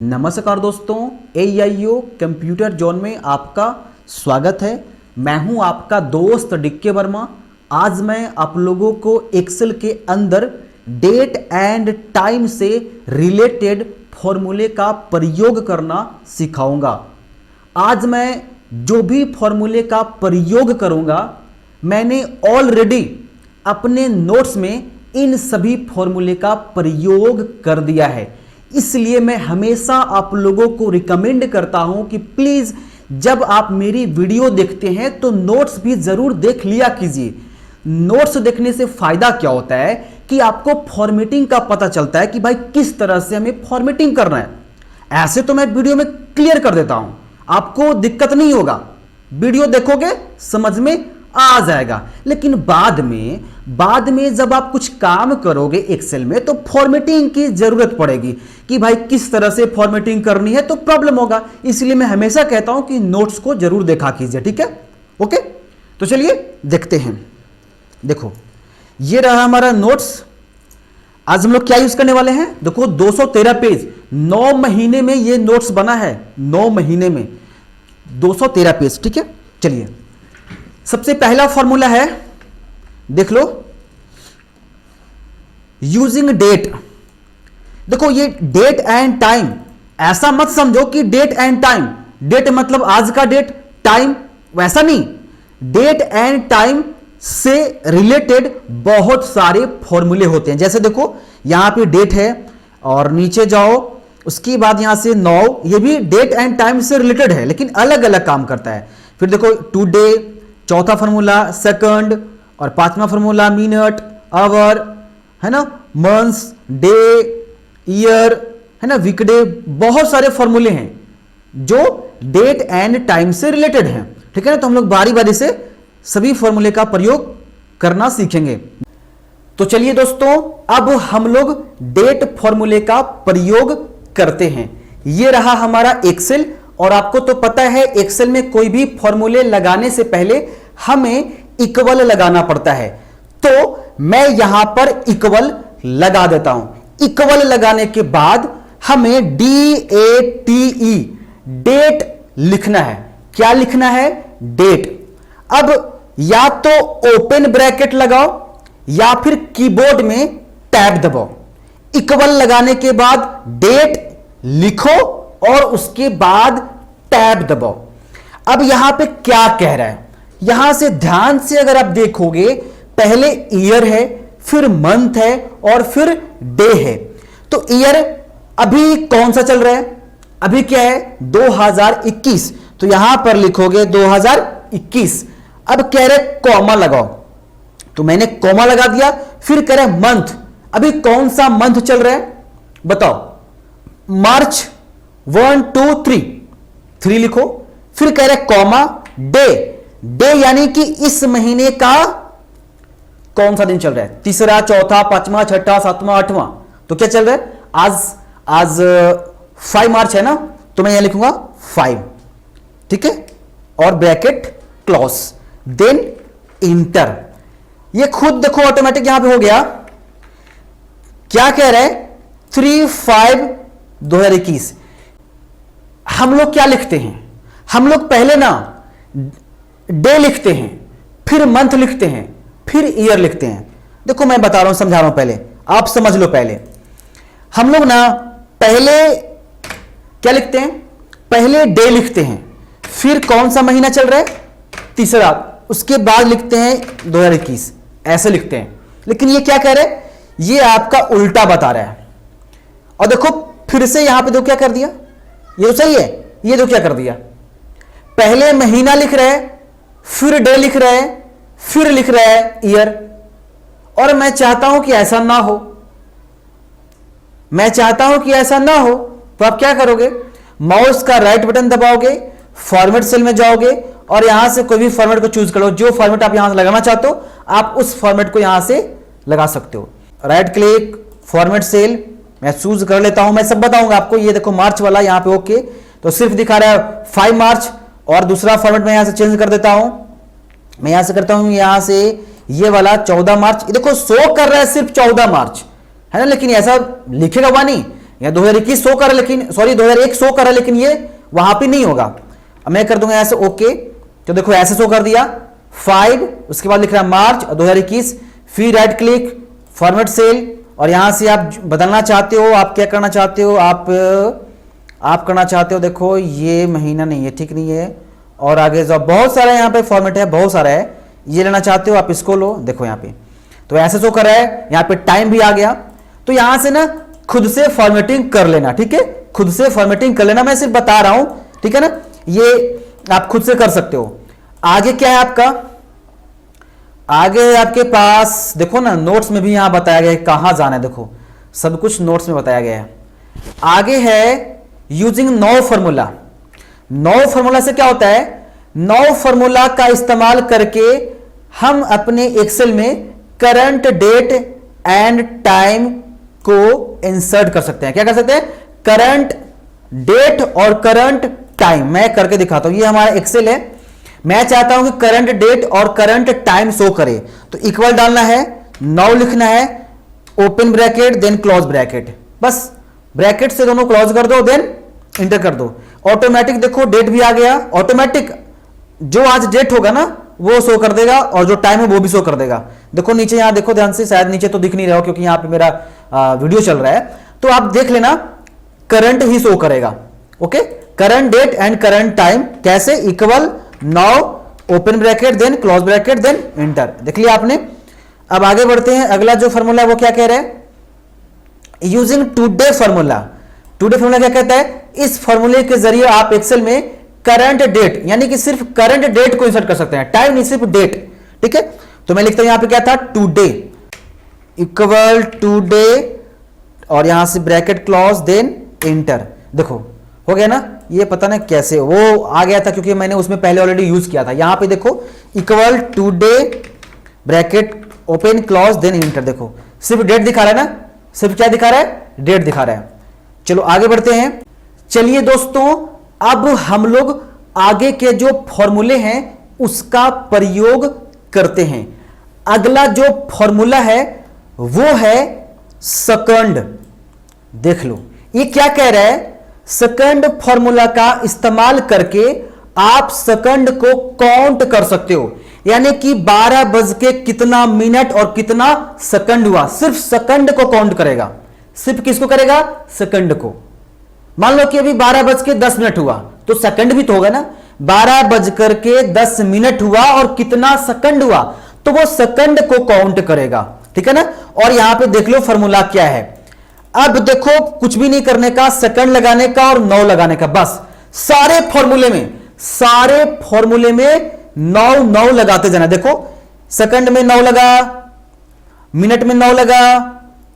नमस्कार दोस्तों, AIO computer zone में आपका स्वागत है। मैं हूं आपका दोस्त DK वर्मा। आज मैं आप लोगों को एक्सेल के अंदर डेट एंड टाइम से रिलेटेड फॉर्मूले का प्रयोग करना सिखाऊंगा। आज मैं जो भी फॉर्मूले का प्रयोग करूंगा, मैंने ऑलरेडी अपने नोट्स में इन सभी फॉर्मूले का प्रयोग कर दिया है। इसलिए मैं हमेशा आप लोगों को रिकमेंड करता हूं कि प्लीज जब आप मेरी वीडियो देखते हैं तो नोट्स भी जरूर देख लिया कीजिए। नोट्स देखने से फायदा क्या होता है कि आपको फॉर्मेटिंग का पता चलता है कि भाई किस तरह से हमें फॉर्मेटिंग करना है। ऐसे तो मैं वीडियो में क्लियर कर देता हूं, आपको दिक्कत नहीं होगा, वीडियो देखोगे समझ में आ जाएगा। लेकिन बाद में जब आप कुछ काम करोगे एक्सेल में तो फॉर्मेटिंग की जरूरत पड़ेगी कि भाई किस तरह से फॉर्मेटिंग करनी है, तो प्रॉब्लम होगा। इसलिए मैं हमेशा कहता हूं कि नोट्स को जरूर देखा कीजिए, ठीक है? ओके, तो चलिए देखते हैं। देखो, ये रहा हमारा नोट्स। आज हम लोग क्या यूज करने वाले हैं? देखो 213 पेज, 9 महीने में ये नोट्स बना है। 9 महीने में 213 पेज, ठीक है? चलिए, सबसे पहला फॉर्मूला है, देख लो, यूजिंग डेट। देखो ये डेट एंड टाइम, ऐसा मत समझो कि डेट एंड टाइम, डेट मतलब आज का डेट, टाइम वैसा नहीं। डेट एंड टाइम से रिलेटेड बहुत सारे फॉर्मूले होते हैं। जैसे देखो यहां पे डेट है और नीचे जाओ, उसके बाद यहां से 9, ये भी डेट एंड टाइम से रिलेटेड है लेकिन अलग अलग काम करता है। फिर देखो टुडे, चौथा फॉर्मूला सेकंड, और पांचवा फॉर्मूला मिनट, आवर, है ना, मंथ्स, डे, ईयर, है ना, वीकडे। बहुत सारे फॉर्मूले हैं जो डेट एंड टाइम से रिलेटेड हैं, ठीक है ना? तो हम लोग बारी बारी से सभी फॉर्मूले का प्रयोग करना सीखेंगे। तो चलिए दोस्तों, अब हम लोग डेट फॉर्मूले का प्रयोग करते हैं। ये रहा हमारा एक्सेल, और आपको तो पता है एक्सेल में कोई भी फॉर्मूले लगाने से पहले हमें इक्वल लगाना पड़ता है। तो मैं यहां पर इक्वल लगा देता हूं। इक्वल लगाने के बाद हमें DATE, डेट लिखना है। क्या लिखना है? डेट। अब या तो ओपन ब्रैकेट लगाओ या फिर कीबोर्ड में टैब दबाओ। इक्वल लगाने के बाद डेट लिखो और उसके बाद टैब दबाओ। अब यहां पे क्या कह रहा है? यहां से ध्यान से अगर आप देखोगे, पहले ईयर है, फिर मंथ है और फिर डे है। तो ईयर अभी कौन सा चल रहा है? अभी क्या है? 2021। तो यहां पर लिखोगे 2021। अब कह रहे कॉमा लगाओ, तो मैंने कॉमा लगा दिया। फिर कह रहे मंथ, अभी कौन सा मंथ चल रहा है बताओ? मार्च 1 2 3 लिखो। फिर कह रहे कॉमा डे, डे यानी कि इस महीने का कौन सा दिन चल रहा है? तीसरा, चौथा, पांचवा, छठा, सातवां, आठवां। तो क्या चल रहा है? आज 5 मार्च है ना, तो मैं यहां लिखूंगा 5, ठीक है? और ब्रैकेट क्लोज, देन इंटर। ये खुद देखो ऑटोमेटिक यहां पे हो गया। क्या कह रहा है? 3/5/2021। हम लोग क्या लिखते हैं? हम लोग पहले ना डे लिखते हैं, फिर मंथ लिखते हैं, फिर ईयर लिखते हैं। देखो मैं बता रहा हूं, समझा रहा हूं, पहले आप समझ लो। पहले हम लोग ना पहले क्या लिखते हैं? पहले डे लिखते हैं, फिर कौन सा महीना चल रहा है? तीसरा, उसके बाद लिखते हैं 2021, ऐसे लिखते हैं। लेकिन ये क्या कह रहा है? ये आपका उल्टा बता रहा है। और देखो फिर से यहां पे दो क्या कर दिया, ये तो सही है, ये दो क्या कर दिया? पहले महीना लिख रहा है, फिर डे लिख रहा है, फिर लिख रहा है ईयर। और मैं चाहता हूं कि ऐसा ना हो, मैं चाहता हूं कि ऐसा ना हो। तो आप क्या करोगे? माउस का राइट बटन दबाओगे, फॉर्मेट सेल में जाओगे और यहां से कोई भी फॉर्मेट को चूज करो। जो फॉर्मेट आप यहां से लगाना चाहते हो, आप उस फॉर्मेट को यहां से लगा सकते हो। राइट क्लिक, फॉर्मेट सेल, मैं चूज कर लेता हूं। मैं सब बताऊंगा आपको। ये देखो मार्च वाला यहां पे ओके, तो सिर्फ दिखा रहा है 5 मार्च। और दूसरा फॉर्मेट मैं यहां से चेंज कर देता हूं। मैं यहां से करता हूं यहां से ये वाला 14 मार्च। ये देखो शो कर रहा है सिर्फ 14 मार्च, है ना, लेकिन ऐसा लिखेगा हुआ नहीं। या 2021 शो कर रहा है, लेकिन सॉरी 2001 शो कर रहा है, लेकिन ये वहां पे नहीं होगा। अब मैं कर दूंगा ऐसे ओके, तो देखो ऐसे शो कर दिया 5, उसके बाद लिख रहा है मार्च 2021, फिर राइट क्लिक फॉर्मेट सेल, और यहां से आप बदलना चाहते हो, आप क्या करना चाहते हो, आप करना चाहते हो, देखो ये महीना नहीं है, ठीक नहीं है, और आगे जो बहुत सारा यहाँ पे फॉर्मेट है, बहुत सारा है, ये लेना चाहते हो आप इसको लो, देखो यहाँ पे तो ऐसे शो कर रहा है, यहाँ पे टाइम भी आ गया। तो यहां से ना खुद से फॉर्मेटिंग कर लेना, ठीक है, खुद से फॉर्मेटिंग कर लेना, मैं सिर्फ बता रहा हूं, ठीक है ना, ये आप खुद से कर सकते हो। आगे क्या है आपका, आगे आपके पास देखो ना नोट्स में भी यहां बताया गया है कहां जाना है, देखो सब कुछ नोट्स में बताया गया है। आगे है using no formula. No formula से क्या होता है, नो फॉर्मूला का इस्तेमाल करके हम अपने एक्सेल में करंट डेट एंड टाइम को इंसर्ट कर सकते हैं। क्या कर सकते हैं, करंट डेट और करंट टाइम। मैं करके दिखाता हूं, ये हमारा एक्सेल है, मैं चाहता हूं कि करंट डेट और करंट टाइम शो करे, तो इक्वल डालना है, 9 लिखना है, open bracket then close bracket, बस ब्रैकेट से दोनों क्लोज कर दो, देन इंटर कर दो। ऑटोमेटिक देखो डेट भी आ गया, ऑटोमेटिक जो आज डेट होगा ना वो शो कर देगा, और जो टाइम है वो भी शो कर देगा। देखो नीचे, यहां देखो ध्यान से, शायद नीचे तो दिख नहीं रहा हो क्योंकि यहां पे मेरा वीडियो चल रहा है, तो आप देख लेना करंट ही शो करेगा। Okay, current date and current time कैसे, equal 9 open bracket then close bracket then enter, देख लिया आपने। अब आगे बढ़ते हैं, अगला जो फॉर्मूला है वो क्या कह रहा है, using today formula. Today formula क्या कहता है, इस फॉर्मूले के जरिए आप एक्सेल में करंट डेट यानी कि सिर्फ करंट डेट को इंसर्ट कर सकते हैं, टाइम नहीं, सिर्फ डेट, ठीक है। तो मैं लिखता हूं यहां पे क्या था, टुडे इक्वल टुडे, और यहां से ब्रैकेट क्लोज देन इंटर, देखो हो गया ना। ये पता ना कैसे वो आ गया था क्योंकि मैंने उसमें पहले ऑलरेडी यूज किया था। यहां पे देखो equal today bracket open close then enter, देखो सिर्फ डेट दिखा रहा है ना, सिर्फ क्या दिखा रहा है, डेट दिखा रहा है। चलो आगे बढ़ते हैं। चलिए दोस्तों, अब हम लोग आगे के जो फॉर्मूले हैं उसका प्रयोग करते हैं। अगला जो फॉर्मूला है वो है सेकंड। देख लो ये क्या कह रहा है, सेकंड फॉर्मूला का इस्तेमाल करके आप सेकंड को काउंट कर सकते हो, यानी कि 12 बज के कितना मिनट और कितना सेकंड हुआ, सिर्फ सेकंड को काउंट करेगा। सिर्फ किसको करेगा, सेकंड को। मान लो कि अभी 12 बज के 10 मिनट हुआ तो सेकंड भी तो होगा ना, 12 बजकर के 10 मिनट हुआ और कितना सेकंड हुआ, तो वो सेकंड को काउंट करेगा, ठीक है ना। और यहां पे देख लो फॉर्मूला क्या है। अब देखो कुछ भी नहीं करने का, सेकंड लगाने का और 9 लगाने का, बस सारे फॉर्मूले में 9 लगाते जाना। देखो सेकंड में 9 लगा, मिनट में 9 लगा,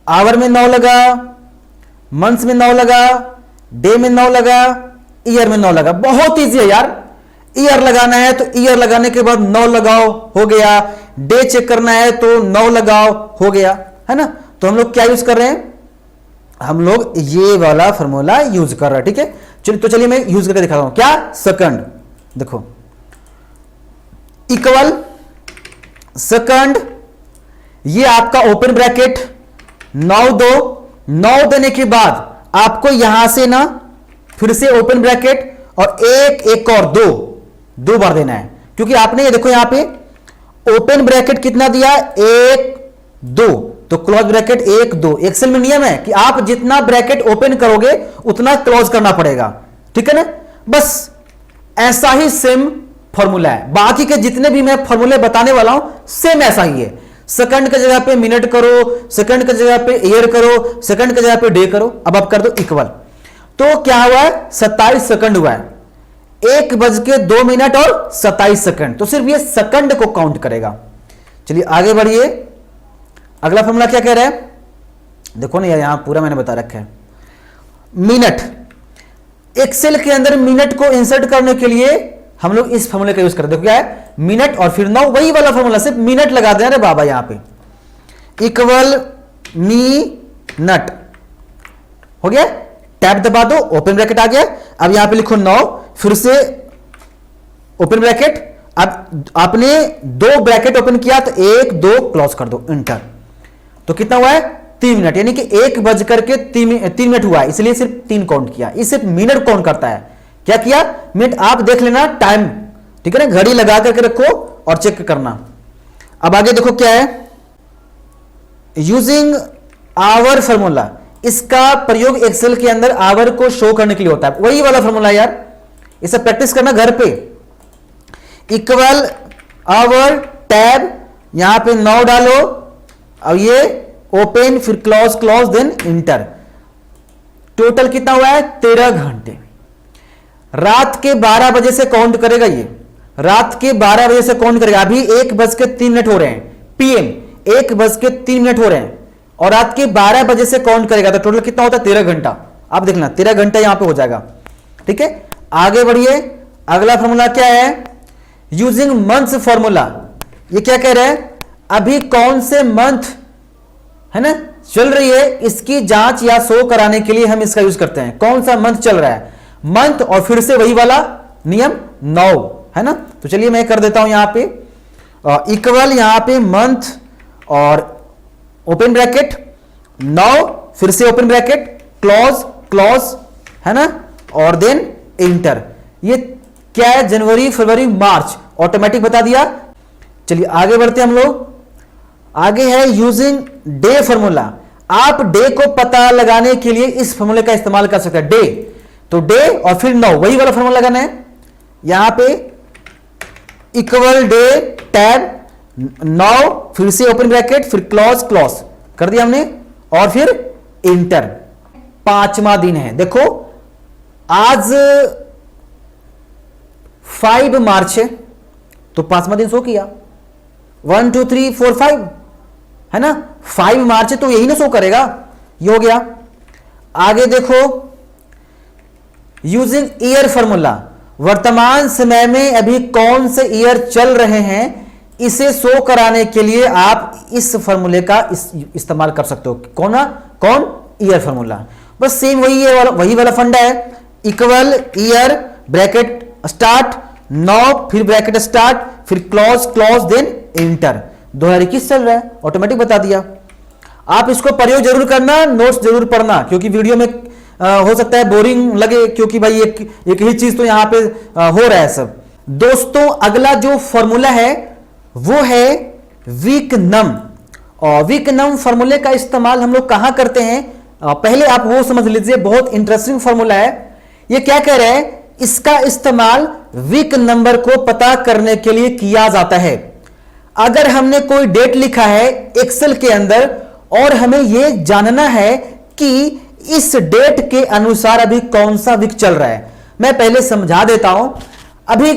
आवर में 9 लगा, मंथ्स में 9 लगा, डे में 9 लगा, ईयर में 9 लगा। बहुत इजी है यार, ईयर लगाना है तो ईयर लगाने के बाद 9 लगाओ, हो गया। डे चेक करना है तो 9 लगाओ, हो गया, है ना। तो हम लोग क्या यूज कर रहे हैं, हम लोग ये वाला फॉर्मूला यूज कर रहे हैं, ठीक है। चलिए तो चलिए मैं यूज करके दिखाता हूं, क्या, सेकंड, देखो इक्वल सेकंड, ये आपका ओपन ब्रैकेट 9 देने के बाद आपको यहां से ना फिर से ओपन ब्रैकेट और एक और दो बार देना है, क्योंकि आपने ये देखो यहां पे ओपन ब्रैकेट कितना दिया, 1 2, तो क्लोज ब्रैकेट 1 2। एक्सेल में नियम है कि आप जितना ब्रैकेट ओपन करोगे उतना क्लोज करना पड़ेगा, ठीक है ना। बस ऐसा ही सेम फॉर्मूला है, बाकी के जितने भी मैं फॉर्मूले बताने वाला हूं सेम ऐसा ही है। सेकंड की जगह पे मिनट करो, सेकंड की जगह पे ईयर करो, सेकंड की जगह पे डे करो। अब आप कर दो इक्वल, तो क्या हुआ है, 27 सेकंड हुआ है, 1:02 और 27 सेकंड, तो सिर्फ ये सेकंड को काउंट करेगा। चलिए आगे बढ़िए, अगला फॉर्मूला क्या कह रहा है, देखो ना यार यहां पूरा मैंने बता रखा है। मिनट, एक्सेल के अंदर मिनट को इंसर्ट करने के लिए हम लोग इस फॉर्मूले का यूज करते हैं। देखो क्या है, मिनट और फिर 9, वही वाला फॉर्मूला, सिर्फ मिनट लगा देना रे बाबा, यहां पे इक्वल मिनट हो गया, टैब दबा दो, ओपन ब्रैकेट आ गया। अब यहां पे लिखो 9, फिर से ओपन ब्रैकेट, अब आपने 2 ब्रैकेट ओपन किया तो 1 2 क्लोज कर दो, इंटर, तो कितना हुआ है, 3 मिनट, यानी कि 1:03 हुआ है, इसलिए सिर्फ 3 काउंट किया। इस सिर्फ मिनट काउंट करता है। क्या किया? मिनट। आप देख लेना टाइम, ठीक है ना, घड़ी लगा करके रखो और चेक करना। अब आगे देखो क्या है, यूजिंग आवर फॉर्मूला। इसका प्रयोग एक्सेल के अंदर आवर को शो करने के लिए होता है, वही वाला फॉर्मूला यार, इसे प्रैक्टिस करना घर पे। इक्वल आवर टैब, यहां पे 9 डालो, अब ये ओपन, फिर close, close then enter. Total कितना हुआ है? 13 घंटे। रात के 12 बजे से काउंट करेगा ये, रात के 12 बजे से काउंट करेगा। अभी 1:03 हो रहे हैं पीएम, 1:03 हो रहे हैं, और रात के 12 बजे से काउंट करेगा तो टोटल कितना होता है? 13 घंटा। आप देखना 13 घंटा यहां पे हो जाएगा, ठीक है। आगे बढ़िए, अगला फॉर्मूला क्या है? Using month formula. ये क्या कह रहे हैं? अभी कौन से मंथ है ना चल रही है, इसकी जांच या शो कराने के लिए हम इसका यूज करते हैं। कौन सा मंथ चल रहा है? मंथ, और फिर से वही वाला नियम 9 है ना। तो चलिए मैं कर देता हूं यहां पे इक्वल, यहां पे मंथ और ओपन ब्रैकेट 9, फिर से ओपन ब्रैकेट, क्लोज, क्लोज है ना, और देन इंटर। ये क्या है? जनवरी, फरवरी, मार्च, ऑटोमेटिक बता दिया। चलिए आगे बढ़ते हैं हम लोग। आगे है यूजिंग डे फॉर्मूला। आप डे को पता लगाने के लिए इस फॉर्मूले का इस्तेमाल कर सकते हैं। डे, तो डे और फिर 9, वही वाला फॉर्मूला लगाना है। यहां पे इक्वल डे टैब 9, फिर से ओपन ब्रैकेट, फिर क्लोज, क्लोज कर दिया हमने, और फिर इंटर। 5वां दिन है, देखो आज 5 मार्च है, तो 5वां दिन शो किया। 1 2 3 4 5 है ना, 5 मार्च है तो यही ना शो करेगा, ये हो गया। आगे देखो, यूजिंग ईयर फॉर्मूला। वर्तमान समय में अभी कौन से ईयर चल रहे हैं, इसे शो कराने के लिए आप इस फॉर्मूले का इस्तेमाल कर सकते हो। कौन? Year formula. बस सेम वही वाला फंडा है। इक्वल ईयर ब्रैकेट स्टार्ट 9, फिर ब्रैकेट स्टार्ट, फिर क्लोज, क्लोज देन इंटर। 2021 चल रहा है, ऑटोमेटिक बता दिया। आप इसको प्रयोग जरूर करना, नोट्स जरूर पढ़ना, क्योंकि वीडियो में हो सकता है बोरिंग लगे, क्योंकि भाई एक ही चीज तो यहां पे हो रहा है सब। दोस्तों अगला जो फॉर्मूला है वो है वीक नम। और वीक नम फॉर्मूले का इस्तेमाल हम लोग कहां करते हैं, पहले आप वो समझ लीजिए, बहुत इंटरेस्टिंग फॉर्मूला है। ये क्या कह रहे हैं? इसका इस्तेमाल वीक नंबर को पता करने के लिए किया जाता है। अगर हमने कोई डेट लिखा है एक्सेल के अंदर और हमें यह जानना है कि इस डेट के अनुसार अभी कौन सा वीक चल रहा है, मैं पहले समझा देता हूं। अभी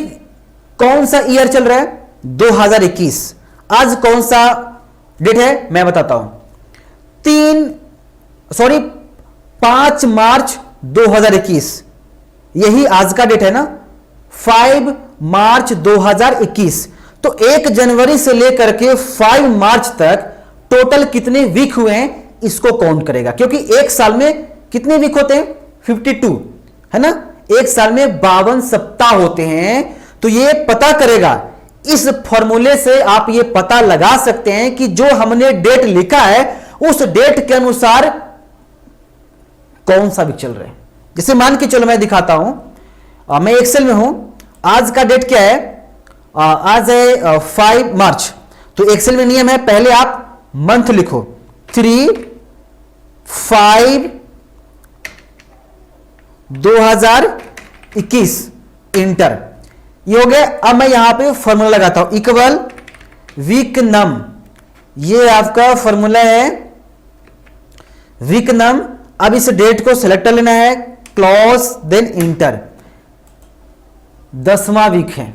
कौन सा ईयर चल रहा है? 2021। आज कौन सा डेट है मैं बताता हूं। 5 मार्च 2021, यही आज का डेट है ना, 5 मार्च 2021। तो 1 जनवरी से लेकर के 5 मार्च तक टोटल कितने वीक हुए हैं इसको काउंट करेगा, क्योंकि एक साल में कितने वीक होते हैं? 52 है ना, एक साल में 52 सप्ताह होते हैं। तो ये पता करेगा। इस फॉर्मूले से आप ये पता लगा सकते हैं कि जो हमने डेट लिखा है उस डेट के अनुसार कौन सा वीक चल रहा है। जैसे मान के चलो मैं दिखाता हूं, मैं एक्सेल में हूं, आज का डेट क्या है? आज है 5 मार्च। तो एक्सेल में नियम है, पहले आप मंथ लिखो, 3 5 2021 इंटर। ये हो गया। अब मैं यहां पे फॉर्मूला लगाता हूं, इक्वल वीक नम। ये आपका फॉर्मूला है वीक नम। अब इस डेट को सिलेक्ट कर लेना है, क्लोज देन इंटर। 10वां वीक है,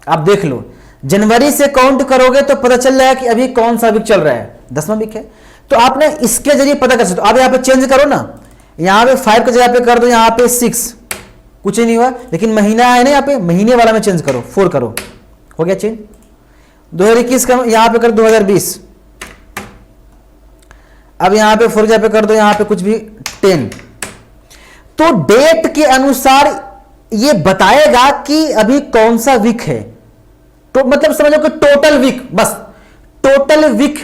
आप देख लो। जनवरी से काउंट करोगे तो पता चल रहा है कि अभी कौन सा वीक चल रहा है, 10वां वीक है। तो आपने इसके जरिए पता कर सकते हो। अब यहां पे चेंज करो ना, यहां पे 5 की जगह पे कर दो यहां पे 6, कुछ ही नहीं हुआ। लेकिन महीना है ना, यहां पे महीने वाला में चेंज करो, 4 करो, हो गया चेंज। 2021 का यहां पे कर 2020। अब यहां पे 4 की जगह पे कर दो यहां पे कुछ भी 10। तो डेट के अनुसार ये बताएगा कि अभी कौन सा वीक है। तो मतलब समझो कि टोटल वीक, बस टोटल वीक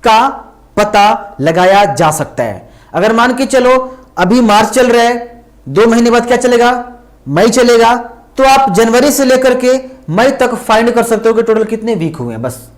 का पता लगाया जा सकता है। अगर मान के चलो अभी मार्च चल रहा है, 2 महीने बाद क्या चलेगा, मई चलेगा, तो आप जनवरी से लेकर के मई तक फाइंड कर सकते हो कि टोटल कितने वीक हुए हैं बस।